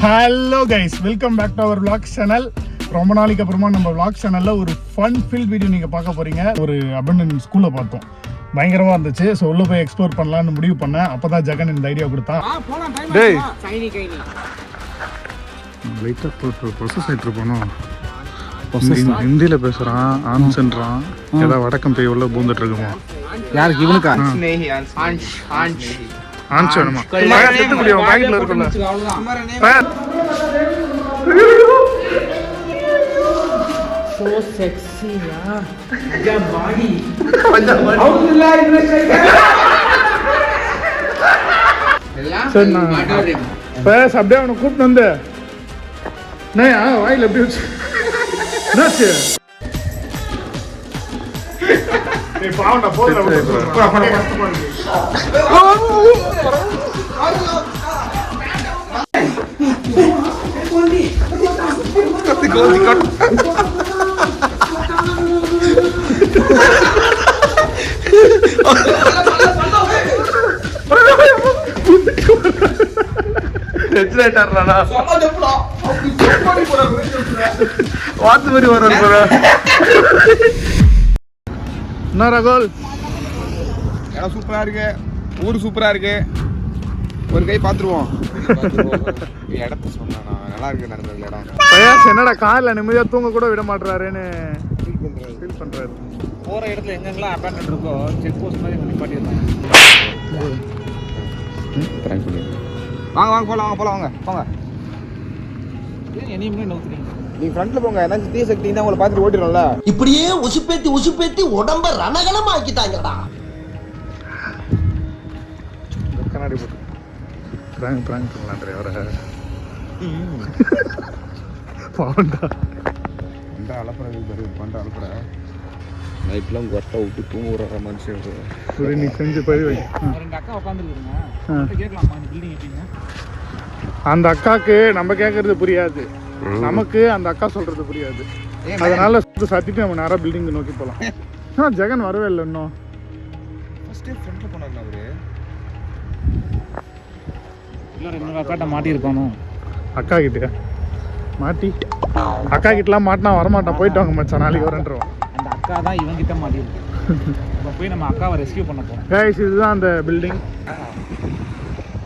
Hello guys, welcome back to our vlog channel. ரொம்ப நாளைக்கு அப்புறமா நம்ம vlog சேனலில் ஒரு ஃபன் ஃபீல்ட் வீடியோ நீங்கள் பார்க்க போகிறீங்க. ஒரு அபண்டன்ட் ஸ்கூலில் பார்த்தோம், பயங்கரமாக இருந்துச்சு. ஸோ உள்ளே போய் எக்ஸ்ப்ளோர் பண்ணலான்னு முடிவு பண்ணேன். அப்போ தான் ஜெகன் இந்த ஐடியா கொடுத்தான். டேய் லைட்டாக ப்ரொசஸ் ஆகிட்டு போனோம். ஹிந்தியில் பேசுகிறான், ஆன்ஸ்ன்றான். ஏதாவது வடக்கம் போய் உள்ள பூந்துட்டு இருக்குமா? யாருக்கு? இவனுக்கா? ஆன்ஸ் வேணுமா? முடியும் பாக்கெட்ல இருக்குல்ல. So sexy, yeah. Your body. சரி, நான் பேச அப்படியே அவனை கூப்பிட்டு வந்து வாயில் எப்படி வச்சு என்னாச்சு? பாவண்டா வாத்து மாதிரி வர என்ன ரகோல்? இடம் சூப்பரா இருக்கு, ஊர் சூப்பரா இருக்கு. ஒரு கை பாத்துருவோம். இடத்த சொன்னா நல்லா இருக்கு. நடந்தது இடம் பயாஸ் என்னடா கார்ல நிம்மதியா தூங்க கூட விட மாட்டாருன்னு ஃபீல் பண்றாரு. போற இடத்துல எங்கெங்கெல்லாம் அபார்ட்மெண்ட் இருக்கோ செக் போஸ்ட் மாதிரி நிப்பாட்டிடுறாங்க. வாங்க வாங்க போலாம், வாங்க போலாம், வாங்க போங்க. என்னையுமே நோக்குறீங்க. நீங்க ஃப்ரண்ட்ல போங்க. ஏதாச்சும் தீய சக்தி தான் உங்களை பார்த்துட்டு ஓடிடும்ல. இப்படியே உசுப்பேத்தி உடம்ப ரணகலம் ஆக்கிட்டாங்கடா. கண்ணாடி போட்டு பிராங்க் பண்ணலான்றே வர பாவண்டா. இந்த அலப்பறை பண்ற அலப்பறை நைட்லாம் கொட்டை விட்டு தூங்குற மனுஷன். சரி, நீ செஞ்சு போய் வை. ரெண்டு அக்கா உட்காந்துருக்குங்க, கேட்கலாமா இந்த பில்டிங் எப்படிங்க? அந்த அக்காக்கு நம்ம கேட்கறது புரியாது, நமக்கு அந்த அக்கா சொல்றது புரியாது. அதனால சத்திட்டு நம்ம நேரம் பில்டிங் நோக்கி போலாம். ஜெகன் வரவே இல்லை இன்னும். ஃப்ரண்ட்ல போனாரு அவரு. இல்லை ரெண்டு அக்காட்ட மாட்டியிருப்பானோ? அக்கா கிட்ட மாட்டி, அக்கா கிட்டலாம் மாட்டினா வரமாட்டான். போயிட்டு வாங்க மச்சான், நாளைக்கு வரேன்றோம். அந்த அக்கா தான் இவங்கிட்ட மாட்டியிருக்கு. இப்போ போய் நம்ம அக்காவை ரெஸ்கியூ பண்ண போகிறோம். கைஸ், இதுதான் அந்த பில்டிங்.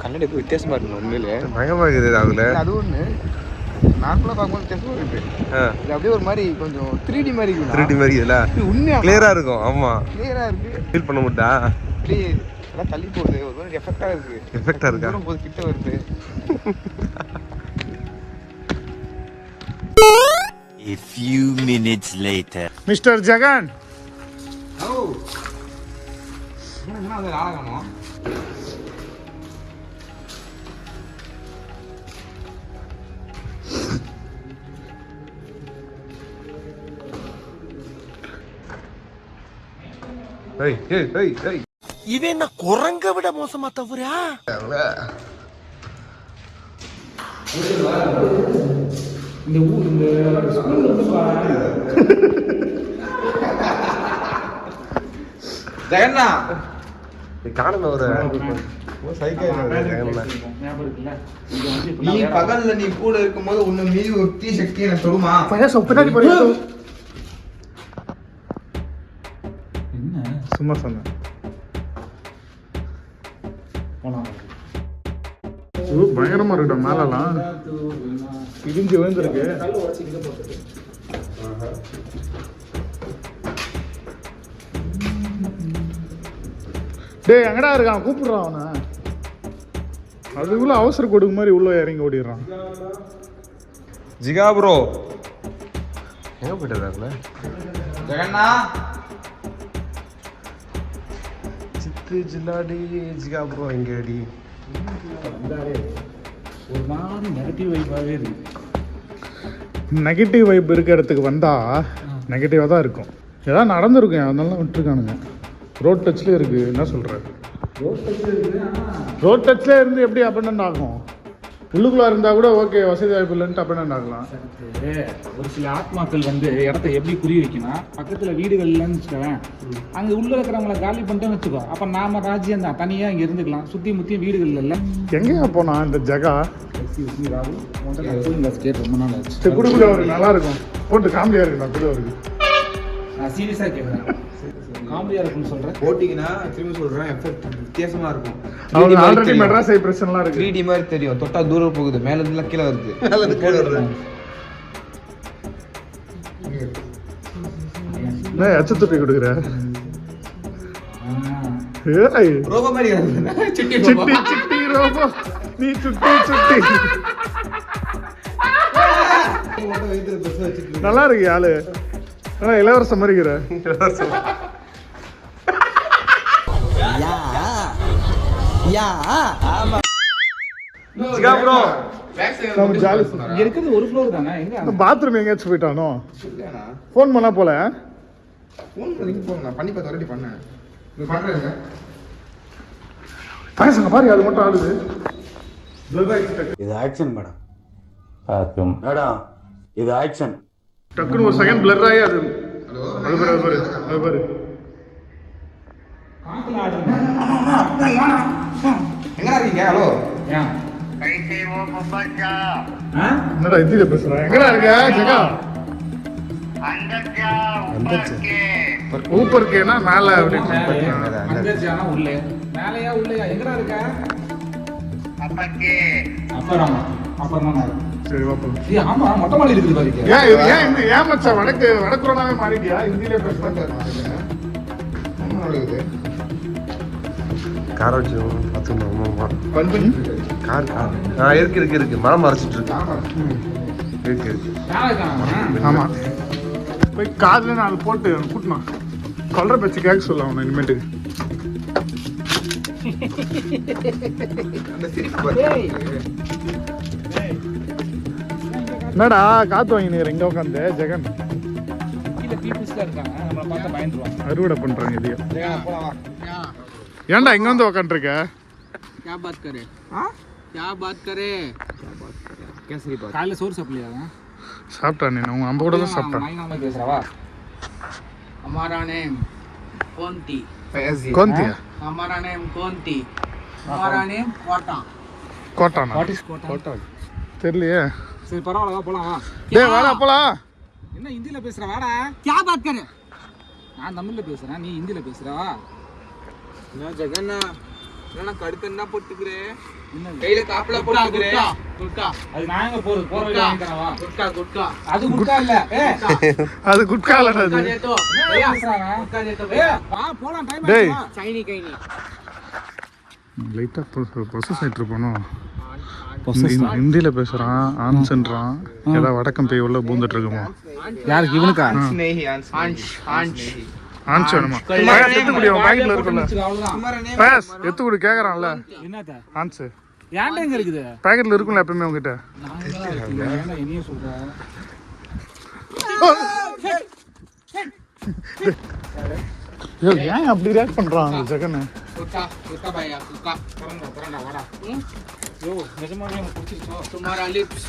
கண்ணாடி வித்தியாசமா இருக்கு உண்மையிலே. பயமா இருக்குது அதுல. அது ஒண்ணு நார்மலா பார்க்கும்போது வித்தியாசமா இருக்கு. இது அப்படியே ஒரு மாதிரி கொஞ்சம் 3D மாதிரி இருக்கு. 3D மாதிரி இல்ல, உண்மையா கிளியரா இருக்கும். ஆமா, கிளியரா இருக்கு. ஃபீல் பண்ண முடியா? அப்படியே எல்லாம் தள்ளி போகுது, ஒரு மாதிரி எஃபெக்ட்டா இருக்கு. எஃபெக்ட்டா இருக்கா? தூரம் போது கிட்ட வருது. A few minutes later. Mister Jagan. ஓ, என்ன அது ஆளகானோ? இவன் என்ன குரங்க விட மோசமா தவறா? இந்த ஊர் இந்த ஸ்கூல் வந்து ஜெகன்னா காணல ஒரு நீ பகல்ல நீ கூட இருக்கும்போது உன்னை மீறி ஒரு தீ சக்தி எனக்கு சொல்லுமா? சும்மா சொன்னேன். பயங்கரமா இருக்கட்டும். மேலாம் இடிஞ்சு விழுந்துருக்கு. டேய், எங்கடா இருக்கான்? கூப்பிடுறான் அவனை. அதுக்குள்ள அவசர கொடுக்கு மாதிரி உள்ள இறங்கி ஓடிடுறான். ஜிகா ப்ரோ எங்க போயிட்டாருல? ஜெகன்னா சித்து ஜில்லாடி ஜிகா ப்ரோ எங்க அடி? ஒரு மாதிரி நெகட்டிவ் வைப்பாகவே இருக்கு. நெகட்டிவ் வைப் இருக்க இடத்துக்கு வந்தா நெகட்டிவாக தான் இருக்கும். ஏதாவது நடந்திருக்கும், அதனால விட்டுருக்கானுங்க. ரோட் டச்லேயே இருக்குது. என்ன சொல்கிற? ரோட் டச்சில் இருந்து எப்படி அபண்டன்ட் ஆகும்? உள்ளுக்குள்ள இருந்தா கூட ஓகே, வசதி வாய்ப்பு இல்லைன்ட்டு அபண்டன் ஆகலாம். ஒரு சில ஆத்மாக்கள் வந்து இடத்த எப்படி புரிய வைக்கணும், பக்கத்துல வீடுகள் இல்லைன்னு வச்சுக்கவேன், அங்க உள்ள இருக்கிறவங்களை காலி பண்ணிட்டோம்னு வச்சுக்கோ, அப்ப நாம ராஜ்யம் தான், தனியா இங்க இருந்துக்கலாம். சுத்தி முத்தியும் வீடுகள் இல்ல. எங்கேயா போனா இந்த ஜகா? கேட்டு ரொம்ப நாள் ஆச்சு. சரி குடு குடு, அவருக்கு நல்லா இருக்கும், போட்டு காமெடியா இருக்கு. நான் குடு அவருக்கு. நான் சீரியஸா கேட்குறேன், காமெடியா இருக்குன்னு சொல்றேன். போட்டிங்கன்னா திரும்பி சொல்றேன், எஃபெக்ட் வித்தியாசமா இருக்கும். அவங்க ஆல்ரெடி மெட்ராஸ் வைப்ரேஷன்லாம் இருக்கு. 3D மாதிரி தெரியும், தொட்டா தூரம் போகுது, மேல இருந்து கீழே வருது. மேல இருந்து கீழே வருது. என்ன எச்ச துப்பி கொடுக்குற? ஏய் ரோபோ மாதிரி இருக்கு. சிட்டி சிட்டி சிட்டி ரோபோ, நீ சுட்டி சுட்டி. நல்லா இருக்கு ஆளு. ஆனா இளவரசம் மாதிரி இருக்கிற. நம்ம ஜாலி. இங்க இருக்கிறது ஒரு ஃப்ளோர் தானே, எங்க பாத்ரூம் எங்கேயாச்சும் போயிட்டானோ? ஃபோன் பண்ணா போல. ஃபோன் பண்ணி பார்த்து ஆல்ரெடி பண்ணேன். இது பண்றேங்க. பேசுங்க பாரு, அது மட்டும் ஆடுது. இது ஆக்ஷன் மேடம். மேடம் இது ஆக்ஷன். டக்குன்னு ஒரு செகண்ட் பிளர் ஆகி அது அது பாரு அது பாரு அது பாரு. காத்துல ஆடுங்க. எங்க இருக்கீங்க? ஹலோ. ஏன் என்னடா ஹிந்தியில பேசுறா? எங்கடா இருக்க ஜகா? ஊப்பர் கேனா மேல அப்படின்னு. அங்கேஜானா உள்ளே, மேலையா உள்ளேயா, எங்கடா இருக்க? அப்புறமா அப்புறமா. சரி வாப்பா. ஏய் ஆமா, மொட்டை மாடி இருக்குது பாருங்க. ஏன் இது ஏன் இந்த ஏன் மச்சான் வடக்குறனாவே மாறிட்டியா? ஹிந்தியில பேசுறேன். கார வச்சு பண்ணி கார் இருக்கு மரம் மறைச்சிட்டு இருக்கு. ஆமா, போய் காதுல நாலு போட்டு கூட்டினா சொல்ற பேச்சு கேட்க சொல்ல அவனை இனிமேட்டுக்கு. என்னடா காத்து வாங்கினுக்கிற இங்க உட்காந்து ஜெகன்? கீழே பீப்புள்ஸ்ல இருக்காங்க, நம்மள பார்த்தா பயந்துருவாங்க. அறுவடை பண்றாங்க இதையும். ஏன்டா இங்க வந்து உட்காந்துருக்க? क्या बात करे? हाँ क्या बात करे? கேசரி பாத். காலையில சோறு சாப்பிடலையா? சாப்பிட்டா நீ? உங்க அம்ப கூட தான் சாப்பிட்டான். மைனாம பேசுறவா? हमारा नेम कोंती. கோந்தியா? हमारा नेम कोंती. हमारा नेम कोटा. கோட்டானா? வாட் இஸ் கோட்டா? தெரியலையே. சரி பரவாயில்ல, வா போலாம் வா. டேய் வாடா போலாம். என்ன ஹிந்தில பேசுற? வாடா. क्या बात करे? நான் தமிழ்ல பேசுறேன், நீ ஹிந்தில பேசுற. வா. நான் ஜெகன்னா நான் கடுக்கன்னா போட்டுக்கிறே. என்ன கையில காப்பல போட்டுக்கிறே. गुटका. அது நான் எங்க போறது? போற வழி வாங்கி தரேன் வா. गुटका गुटका. அது குட்கா இல்ல. அது குட்காலடா அது. दे तो. என்ன பேசுறாங்க? गुटका दे तो. வா போலாம், டைம் டேய். ஆச்சு. चाइनी कहीं லைட்டா ப்ரொசஸ் ஆயிட்டு இருப்பானோ? ஹிந்தியில பேசுறான், ஆன்சன்றான். ஏதாவது வடக்கம் போய் உள்ள பூந்துட்டு இருக்குமோ? யாருக்கு? இவனுக்கா? नहीं आंश आंश ஆன்ஸ் வேணுமா? பேஸ் எத்துக்குடி, அவன் பாக்கெட்ல இருக்குல்ல. அவ்வளவுதான். பேஸ் எத்துக்குடி கேக்குறான்ல. என்னத்த? ஆன்ஸ் ஏன்டா எங்க இருக்குது? பாக்கெட்ல இருக்கும்ல எப்பவுமே உங்ககிட்ட. ஏன்டா என்னைய சொல்ற? ஏன் அப்படி ரியாக்ட் பண்றான் அந்த ஜெகன்? गुटका गुटका भाई गुटका. பரண்டா வாடா. யோ நிஜமாவே எனக்கு பிடிச்சிருச்சோ? तुम्हारा लिप्स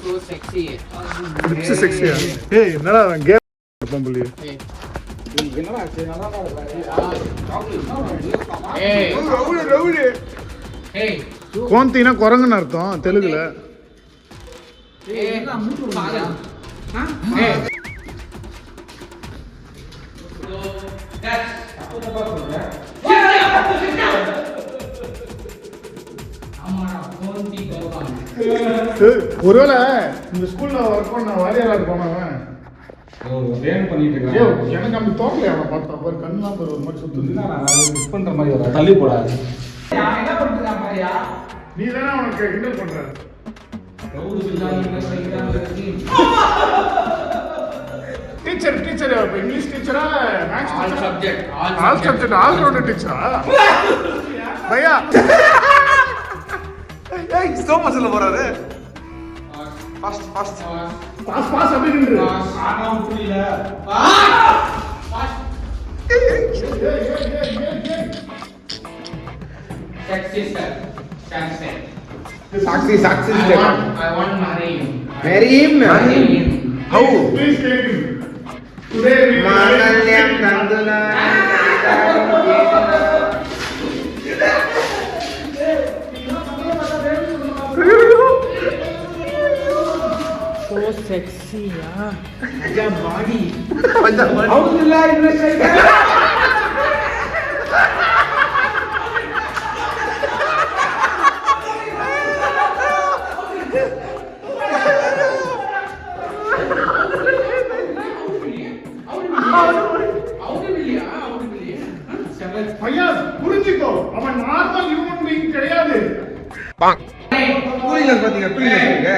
तो सेक्सी है. லிப்ஸ் செக்ஸியா? ஏய் என்னடா கேம் பம்புலி. என்னடா ஆச்சு? நல்லா தான் ए ரவுடி ரவுடி. ए கோந்தினா குரங்குன்னு அர்த்தம் தெலுங்குல. ए पागल. हां ए ஒருவேளை இந்த ஸ்கூல்ல ஒர்க் பண்ண வாரியாரா இருப்பானவன். வேன் பண்ணிட்டு ஐயோ இருக்கான். எனக்கு அப்படி தோக்கலையா அவனை பார்த்தா? பாரு கண்ணெல்லாம் பாரு ஒரு மாதிரி சுத்துது. மிஸ் பண்ற மாதிரி வர தள்ளி போடாது. என்ன பண்றீங்க பாரியா? நீ தானே அவனுக்கு கிண்டல் பண்ற. டீச்சர் டீச்சர் இப்ப இங்கிலீஷ் டீச்சரா மேத்ஸ் ऑल டீச்சரா? Subject all subject all rounder டீச்சரா? பையா ஏய் ஸ்டோமா சொல்ல போறாரு. Fast fast. பாஸ் பாஸ் அப்படி நின்று. ஆனாவும் புரியல. सेक्सी सर कैसे Saksi I want marry him. Marry him. How? Please take him. Today we Mangalyam Tanduna. So sexy, yeah. Your body. How do you like this? Fayaz புரிஞ்சுக்கோ, அவன் normal human being கிடையாது. Two-wheeler பாத்தீங்க, two-wheeler இருக்கு.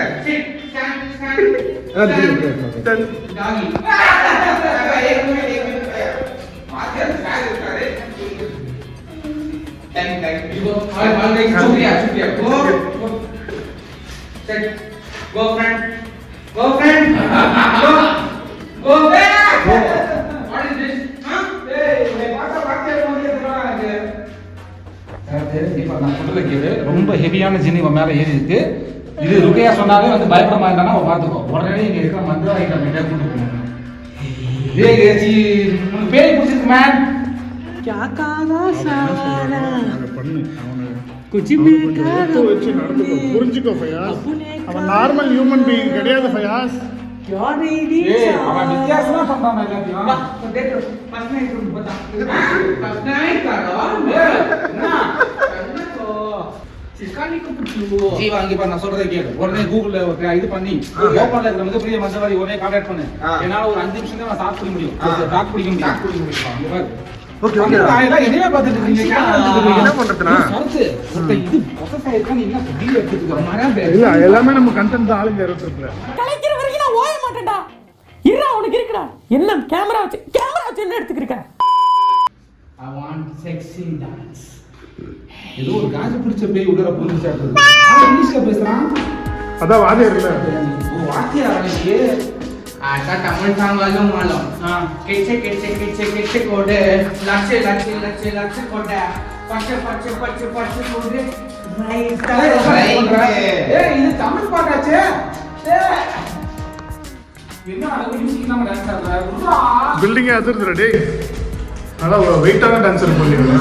Doggy. You go. Shukriya. Go, friend. Go, friend. Go back. What is this? Huh? இப்ப நான் சொல்ல வைக்கிறது ரொம்ப ஹெவியான ஜின் இவன் மேல ஏறி இருக்கு. இது ருக்கையா சொன்னாலே வந்து பயப்பட மாட்டானா அவன் பாத்துக்கோ. உடனே இங்க இருக்கிற மந்திர ஐட்டம் கிட்ட கூட்டு போகணும். உனக்கு பேய் பிடிச்சிருக்கு மேன். क्या काला सारा பண்ணு அவனை कुछ भी कर வச்சு நடந்துக்கோ. புரிஞ்சுக்கோ ஃபையாஸ், அவன் நார்மல் ஹியூமன் பீயிங் கிடையாது ஃபையாஸ். क्या नहीं ஏய் அவன் வித்தியாசமா பண்றான் எல்லாத்தையும். तो देखो फर्स्ट नाइट तुम बता फर्स्ट नाइट करो ना करना तो சிக்காலி கூப்பிட்டு ஜி வாங்கி பா, நான் சொல்றதை கேளு. உடனே கூகுள்ல இது பண்ணி ஓபன்ல இருக்கிற மிகப்பெரிய மந்திரவாதி உடனே கான்டாக்ட் பண்ணு. என்னால ஒரு 5 நிமிஷம் தான் டாக் பிடிக்க முடியும். டாக் பிடிக்க முடியும். Okay, okay. என்னைய பார்த்துட்டு இருக்கீங்க? கேமரா எடுத்துட்டு என்ன பண்றதுனா? சரத்து இது பொசஸ் ஆயிருக்கா? நீ என்ன வீடியோ எடுத்துட்டு இருக்க? இல்ல எல்லாமே நம்ம கண்டென்ட் தான் ஆளுங்க இருந்துட்டு. கலைக்கிற வரைக்கும் நான் ஓய மாட்டேன்டா. இருடா, உனக்கு இருக்குடா. என்ன கேமரா வச்சு என்ன எடுத்துக்கிருக்க? I want sexy dance. ஏதோ ஒரு காஜு பிடிச்ச பேய் உடற புரிஞ்சு சாப்பிடுது. இங்கிலீஷ்ல பேசுறான். அதான் வாதே இல்ல. ஓ வாத்தியா நீ? आता तमिल सॉन्ग वालों मालूम हां किचे कोडे लक्ष्य कोडे पच्चे कोडे ஏய் இது தமிழ் பாட்டாச்சே. என்ன அழகு மியூசிக் நம்ம டான்ஸ் ஆடுறா. பில்டிங் அதிர்துடா டேய். நல்லா வெயிட்டான டான்சர் பண்ணிருக்கா.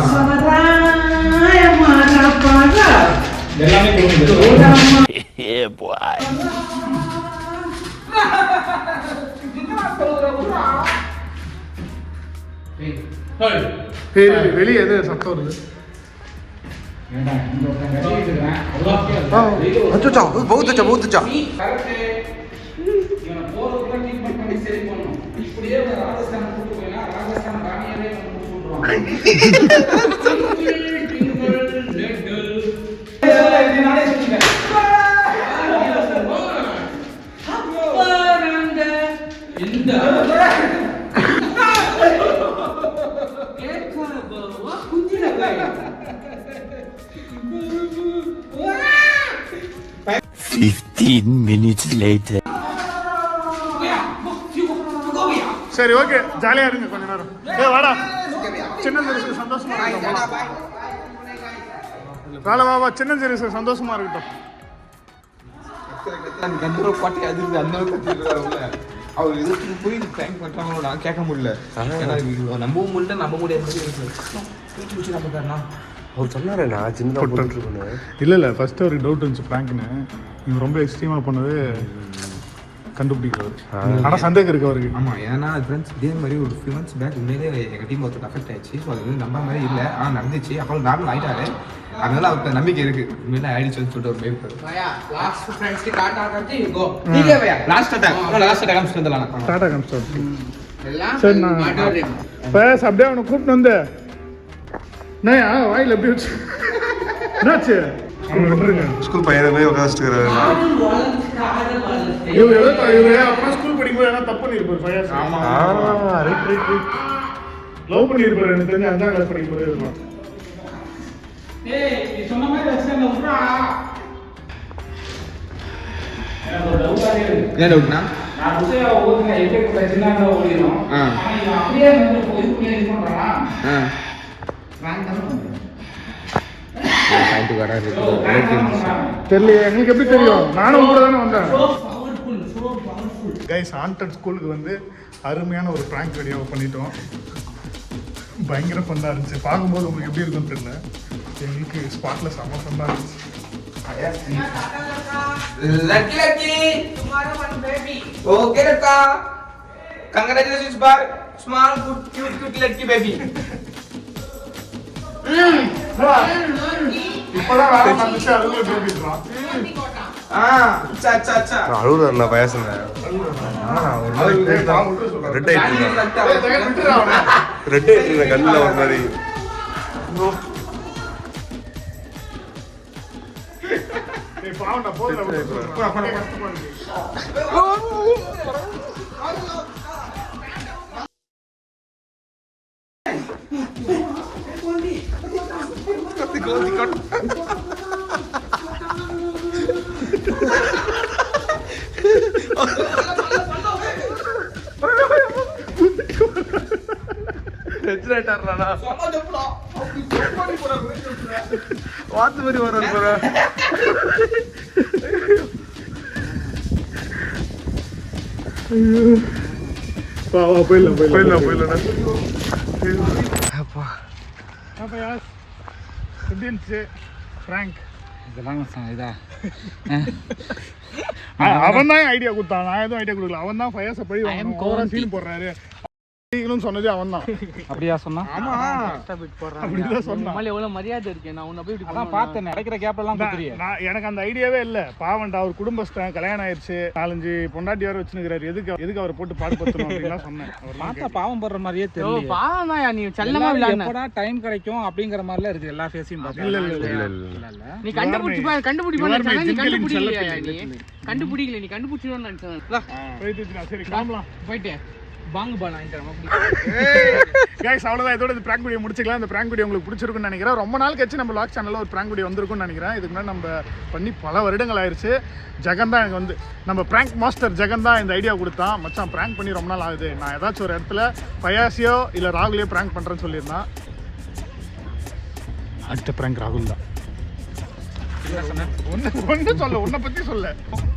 எல்லாமே போகுது. Yeah, boy. வெளியே எது சத்தம் வருது? अच्छा बहुत अच्छा minutes later. சரி ஓகே, ஜாலியா இருங்க கொஞ்ச நேரம். ஏய் வாடா, சின்ன ஜெருசு சந்தோஷமா இருக்கட்டும். வா சின்ன ஜெருசு சந்தோஷமா இருக்கட்டும். கந்தூர பாட்டி அதிர்ந்து அந்த அளவுக்கு இருக்காருல்ல. அவர் இதுக்கு போய் பிராங்க் பண்றாங்களோ நான் கேட்க முடியல. ஏன்னா நம்பவும் முடியல, நம்ப முடியாது. வீட்டு நம்ம தரனா அவர் சொன்னாரு நான் சின்னதாக போட்டுருக்கேன். இல்லை ஃபர்ஸ்ட் ஒரு டவுட் இருந்துச்சு பிராங்க்னு. இவங்க ரொம்ப எக்ஸ்ட்ரீமாக பண்ணது கண்டுபிடிக்கிறது. ஆனால் சந்தேகம் இருக்கு அவருக்கு. ஆமாம், ஏன்னா ஃப்ரெண்ட்ஸ் இதே மாதிரி ஒரு ஃபியூ மந்த்ஸ் பேக் உண்மையிலே எங்கள் டீம் ஒருத்தர் அஃபெக்ட் ஆயிடுச்சு. ஸோ அது வந்து நம்ப மாதிரி இல்லை, ஆனால் நடந்துச்சு. அப்புறம் நார்மல் ஆகிட்டாரு. அதனால அவருக்கு நம்பிக்கை இருக்கு, உண்மையில ஆயிடுச்சுன்னு சொல்லிட்டு ஒரு பேர் लास्ट फ्रेंड्स की टाटा करते यू गो ठीक है भैया லாஸ்ட் அட்டாக் வந்துடலாம். டாடா காமிச்சிட்டு எல்லாம் சரி நான் மாட்டோம் பேச அப்படியே அவனை கூப்பிட்டு வந்து நான் வாயில் எப்படி வச்சு என்னாச்சு அவனை விட்டுருங்க. ஸ்கூல் பையனை போய் உட்காந்துட்டு இவர் அப்பா ஸ்கூல் படிக்கும்போது ஏன்னா தப்பு பண்ணிருப்பாரு பையன். ரைட் லவ் பண்ணிருப்பாரு. எனக்கு தெரிஞ்சு 5ஆம் கிளாஸ் படிக்கும்போது இருக்கலாம். ஏய் நீ சொன்ன மாதிரி வச்சேன் உட்றா. எனக்கு ஒரு டவுட்டாவே இருக்கு. என்ன டவுட்னா? நான் புதுசா ஓடுன எஃபெக்ட் பிரச்சனைனா ஓடிரும். ஆனா இவன் அப்படியே வந்து இது பண்ணி இது பண்றான். பிராங்க் தான் பண்றான். பாயிண்ட்டுக்கு வராது ரிலேட்டிவ்ஸ். தெரியல, எங்களுக்கு எப்படி தெரியும்? நானும் கூட தானே வந்தேன். Powerful, so powerful. Guys, haunted ஸ்கூலுக்கு வந்து அருமையான ஒரு ப்ராங்க் வீடியோ பண்ணிட்டோம். பயங்கர ஃபன்னாக இருந்துச்சு. பார்க்கும்போது உங்களுக்கு எப்படி இருக்குன்னு தெரியல, எங்களுக்கு ஸ்பாட்டில் செம்ம ஃபன்னாக இருந்துச்சு. Lucky, lucky. Tomorrow one baby. Okay, Rata. Congratulations, bar. Small, good, cute, lucky baby. இப்போதான் வேலை வந்துச்சு, அதுக்குள்ள பேபிடுறான். अच्छा. அழுகுறா பயசங்க ரெட் ஆயிட்டு ரெட் ஆயிட்டு கண்ணில் ஒரு மாதிரி. பாவண்டா போதும். வாத்து மாதிரி வர போயிடலாம். எப்படி இருந்துச்சு ஃப்ராங்க்? இதெல்லாம் இதா அவன் தான் ஐடியா கொடுத்தான், நான் எதுவும் ஐடியா கொடுக்கல. அவன் தான் ஃபயர்ஸை பழி வாங்கணும் சீன் போடுறாரு. சொன்னது அவன் தான். அப்படியா சொன்னா? ஆமா, அப்படிதான் சொன்னான். எவ்வளவு மரியாதை இருக்கேன் நான் உன்னை போய் இப்படி அதான் பார்த்தேன், கிடைக்கிற கேப்ல எல்லாம் குத்துறியே. எனக்கு அந்த ஐடியாவே இல்ல. பாவண்டா, அவர் குடும்பஸ்தான், கல்யாணம் ஆயிடுச்சு, 4-5 பொண்டாட்டி வேற வச்சுக்கிறாரு, எதுக்கு அவரை போட்டு பாடுபடுத்தணும் அப்படின்னு சொன்னேன். பார்த்தா பாவம் படுற மாதிரியே தெரியல. பாவம் தான், நீ செல்லமா விளையாடுன. எப்படா டைம் கிடைக்கும் அப்படிங்கிற மாதிரிலாம் இருக்கு எல்லா ஃபேஸையும் பார்த்தா. இல்ல. நீ கண்டுபிடிப்பா நீ கண்டுபிடிக்கல, நீ கண்டுபிடிச்சிடுவேன்னு நினைச்சேன். சரி, கிளம்பலாம். போயிட்டு வாங்க பா, நான் கைஸ், அவ்வளோதான். இதோட இந்த ப்ராங்க் வீடியோ முடிச்சுக்கலாம். இந்த ப்ராங்க் வீடியோ உங்களுக்கு பிடிச்சிருக்குன்னு நினைக்கிறேன். ரொம்ப நாள் கழிச்சு நம்ம வ்ளாக் சேனலில் ஒரு ப்ராங்க் வீடியோ வந்திருக்கும்னு நினைக்கிறேன். இதுக்கு முன்னாடி நம்ம பண்ணி பல வருடங்கள் ஆயிடுச்சு. ஜெகன் தான் எனக்கு வந்து நம்ம ப்ராங்க் மாஸ்டர் ஜெகன் தான் இந்த ஐடியா கொடுத்தான். மச்சான் ப்ராங்க் பண்ணி ரொம்ப நாள் ஆகுது, நான் ஏதாச்சும் ஒரு இடத்துல பயாசியோ இல்லை ராகுலையோ ப்ராங்க் பண்ணுறேன்னு சொல்லியிருந்தான். அடுத்த ப்ராங்க் ராகுல் தான். ஒன்று சொல்ல, உன்னை பற்றி சொல்ல.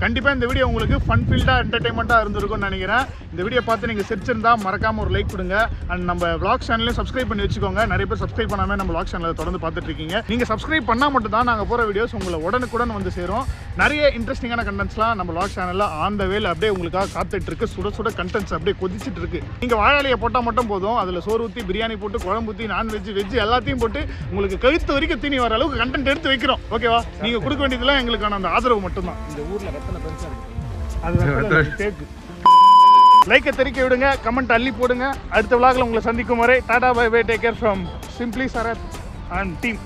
கண்டிப்பாக இந்த வீடியோ உங்களுக்கு ஃபன் ஃபீல்டாக என்டர்டைன்மெண்ட்டாக இருந்திருக்கும்னு நினைக்கிறேன். இந்த வீடியோ பார்த்து நீங்கள் சிரிச்சிருந்தா மறக்காமல் ஒரு லைக் கொடுங்க. அண்ட் நம்ம வ்ளாக் சேனலையும் சப்ஸ்கிரைப் பண்ணி வச்சுக்கோங்க. நிறைய பேர் சப்ஸ்கிரைப் பண்ணாமல் நம்ம வ்ளாக் சேனலை தொடர்ந்து பார்த்துட்டு இருக்கீங்க. நீங்கள் சப்ஸ்கிரைப் பண்ணால் மட்டும் தான் நாங்கள் போகிற வீடியோஸ் உங்களை உடனுக்குடன் வந்து சேரும். நிறைய இன்ட்ரெஸ்டிங்கான கண்டென்ட்ஸ்லாம் நம்ம வ்ளாக் சேனலில் ஆன் த வேல அப்படியே உங்களுக்காக காத்துட்டு இருக்கு. சுட கண்டென்ட்ஸ் அப்படியே கொதிச்சிட்டு இருக்கு. நீங்கள் வாழலையை போட்டால் மட்டும் போதும், அதில் சோறு ஊற்றி, பிரியாணி போட்டு, குழம்பு ஊற்றி, நான்வெஜ் வெஜ் எல்லாத்தையும் போட்டு உங்களுக்கு கழுத்து வரைக்கும் தீனி வர அளவுக்கு கண்டென்ட் எடுத்து வைக்கிறோம். ஓகேவா? நீங்கள் கொடுக்க வேண்டியதெல்லாம் எங்களுக்கான அந்த ஆதரவு மட்டும்தான். இந்த ஊர்ல ரத்தன பெருசா இருக்கு. அது கேக்கு. லைக்கை தெரிக்க விடுங்க, கமெண்ட் அள்ளி போடுங்க. அடுத்த விளாக்ல உங்களை சந்திக்கும் வரை tata bye bye, take care from simply Sarath and team.